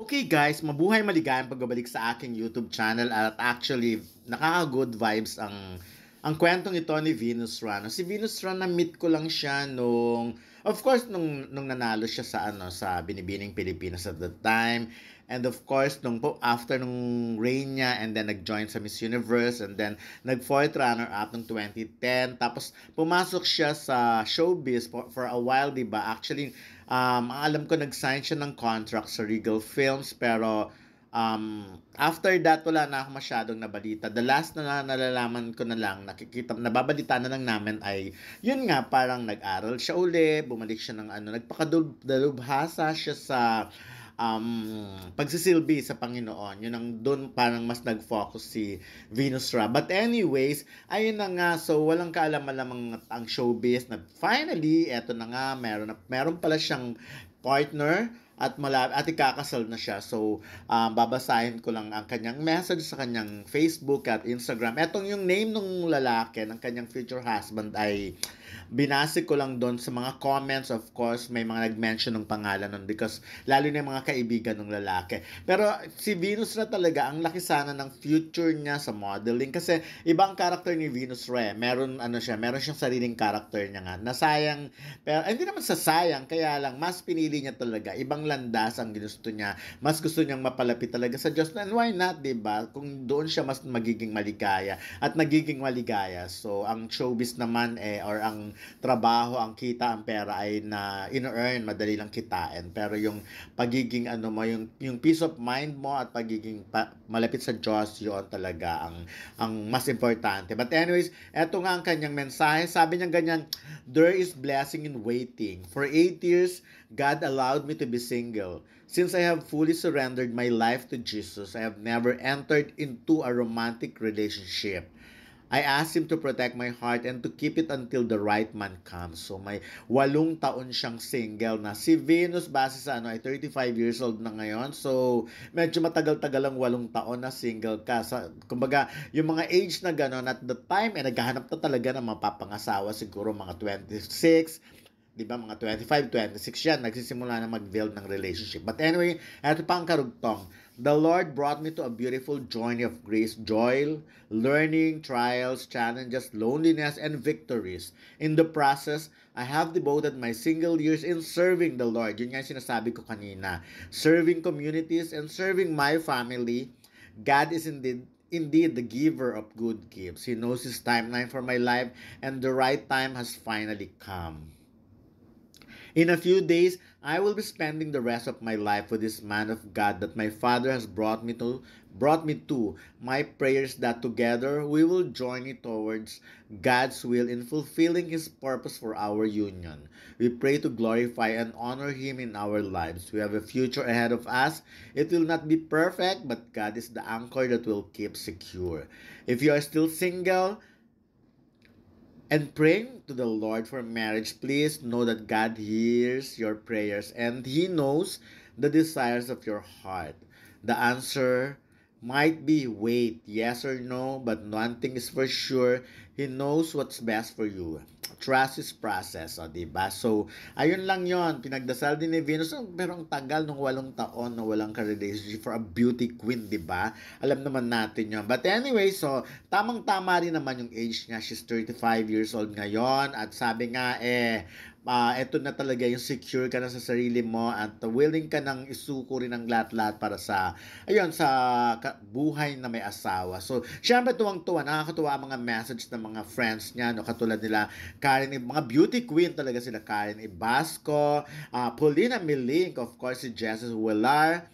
Okay guys, mabuhay maligayang pagbabalik sa aking YouTube channel at actually nakaka-good vibes ang kwentong ito ni Venus Rano. Si Venus Rano na-meet ko lang siya nung nanalo siya sa Binibining Pilipinas at the time. And of course after nung reign niya and then nag-join sa Miss Universe and then nag-fourth runner up nung 2010. Tapos pumasok siya sa showbiz for a while, 'di ba? Actually, ang alam ko nag-sign siya ng contract sa Regal Films pero after that wala na ako masyadong nabalita. The last na nalalaman ko na lang, nababalita na lang namin ay yun nga, parang nag-aral siya uli, bumalik siya ng nagpakadalubhasa siya sa pagsisilbi sa Panginoon. Yun ang doon parang mas nag-focus si Venus Ra. But anyways, ayun na nga, so walang kaalam-alam ang showbiz na finally, eto na nga, meron pala siyang partner at ikakasal na siya. So, babasahin ko lang ang kanyang message sa kanyang Facebook at Instagram. Etong yung name ng lalaki, ng kanyang future husband ay binase ko lang doon sa mga comments. Of course, may mga nag-mention ng pangalan nun because lalo na yung mga kaibigan ng lalaki. Pero si Venus na talaga, ang laki sana ng future niya sa modeling kasi ibang character ni Venus Re. Meron siyang sariling character niya nga. Nasayang, pero hindi naman sasayang, kaya lang mas pinili niya talaga ibang landas ang ginusto niya. Mas gusto niyang mapalapit talaga sa Diyos. And why not, 'di ba? Kung doon siya mas magiging maligaya at nagiging maligaya. So, ang showbiz naman or ang trabaho, ang kita, ang pera ay na in-earn, madali lang kitain. Pero yung pagiging yung peace of mind mo at pagiging malapit sa Diyos, yun talaga ang mas importante. But anyways, eto nga ang kanyang mensahe. Sabi niya ganyan, there is blessing in waiting. For 8 years, God allowed me to be single. Since I have fully surrendered my life to Jesus, I have never entered into a romantic relationship. I asked Him to protect my heart and to keep it until the right man comes. So may 8 taon siyang single na. Si Venus base sa ay 35 years old na ngayon. So medyo matagal-tagal ang 8 taon na single ka. Kumbaga, yung mga age na gano'n at the time, naghahanap na talaga ng mapapangasawa, siguro mga 26, 'di ba, mga 25, 26 yan, nagsisimula na mag-build ng relationship. But anyway, eto pa ang karugtong. The Lord brought me to a beautiful journey of grace, joy, learning, trials, challenges, loneliness, and victories. In the process, I have devoted my single years in serving the Lord. Yun nga yung sinasabi ko kanina. Serving communities and serving my family. God is indeed the giver of good gifts. He knows His timeline for my life, and the right time has finally come. In a few days, I will be spending the rest of my life with this man of God that my Father has brought me to. My prayers that together we will journey towards God's will in fulfilling His purpose for our union. We pray to glorify and honor Him in our lives. We have a future ahead of us. It will not be perfect, but God is the anchor that will keep secure. If you are still single, and praying to the Lord for marriage, please know that God hears your prayers and He knows the desires of your heart. The answer might be wait, yes or no, but one thing is for sure, He knows what's best for you. Trust His process, diba? So, ayun lang yon, pinagdasal din ni Venus, pero ang tagal nung 8 taon na walang ka-relationship for a beauty queen, diba? Alam naman natin yon. But anyway, so, tamang-tama rin naman yung age niya. She's 35 years old ngayon, at sabi nga, eto na talaga yung secure ka na sa sarili mo at willing ka nang isuko rin ang lahat-lahat para sa buhay na may asawa. So, syempre tuwang-tuwa, nakakatuwa ang mga message ng mga friends niya, no? Katulad nila, mga beauty queen talaga sila, Karen Ibasco, Paulina Milink, of course, si Jesses Huelar,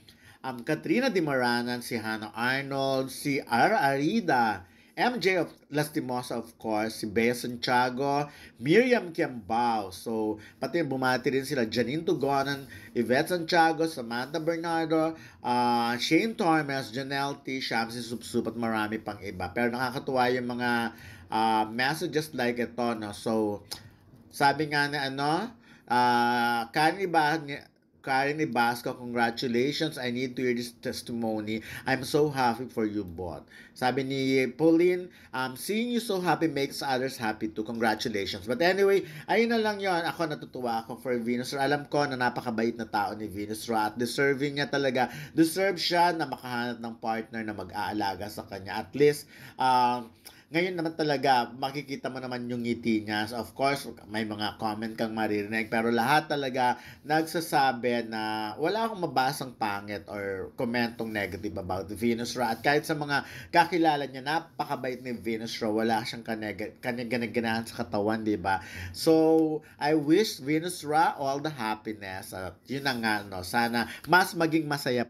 Katrina Dimaranan, si Hannah Arnold, si Ara Arida, MJ of Lastimosa, of course, si Bea Santiago, Miriam Kiambao. So, pati bumati rin sila Janine Tugonan, Yvette Santiago, Samantha Bernardo, Shane Tormes, Janelle T, Shamsi Supsup, at marami pang iba. Pero nakakatuwa yung mga messages like ito, no? So, sabi nga na Kani ba Karen Ibasco, congratulations. I need to hear this testimony. I'm so happy for you both. Sabi ni Pauline, seeing you so happy makes others happy too. Congratulations. But anyway, ayun na lang yon. Ako natutuwa ako for Venus Ra. Alam ko na napakabait na tao ni Venus Ra at deserving niya talaga. Deserve siya na makahanap ng partner na mag-aalaga sa kanya. At least, ngayon naman talaga, makikita mo naman yung ngiti niya. So of course, may mga comment kang maririnig. Pero lahat talaga nagsasabi na wala akong mabasang pangit or komentong negative about Venus Ra. At kahit sa mga kakilala niya, napakabait ni Venus Ra. Wala siyang kanaganahan sa katawan, di ba? So, I wish Venus Ra all the happiness. At yun na nga, no? Sana mas maging masaya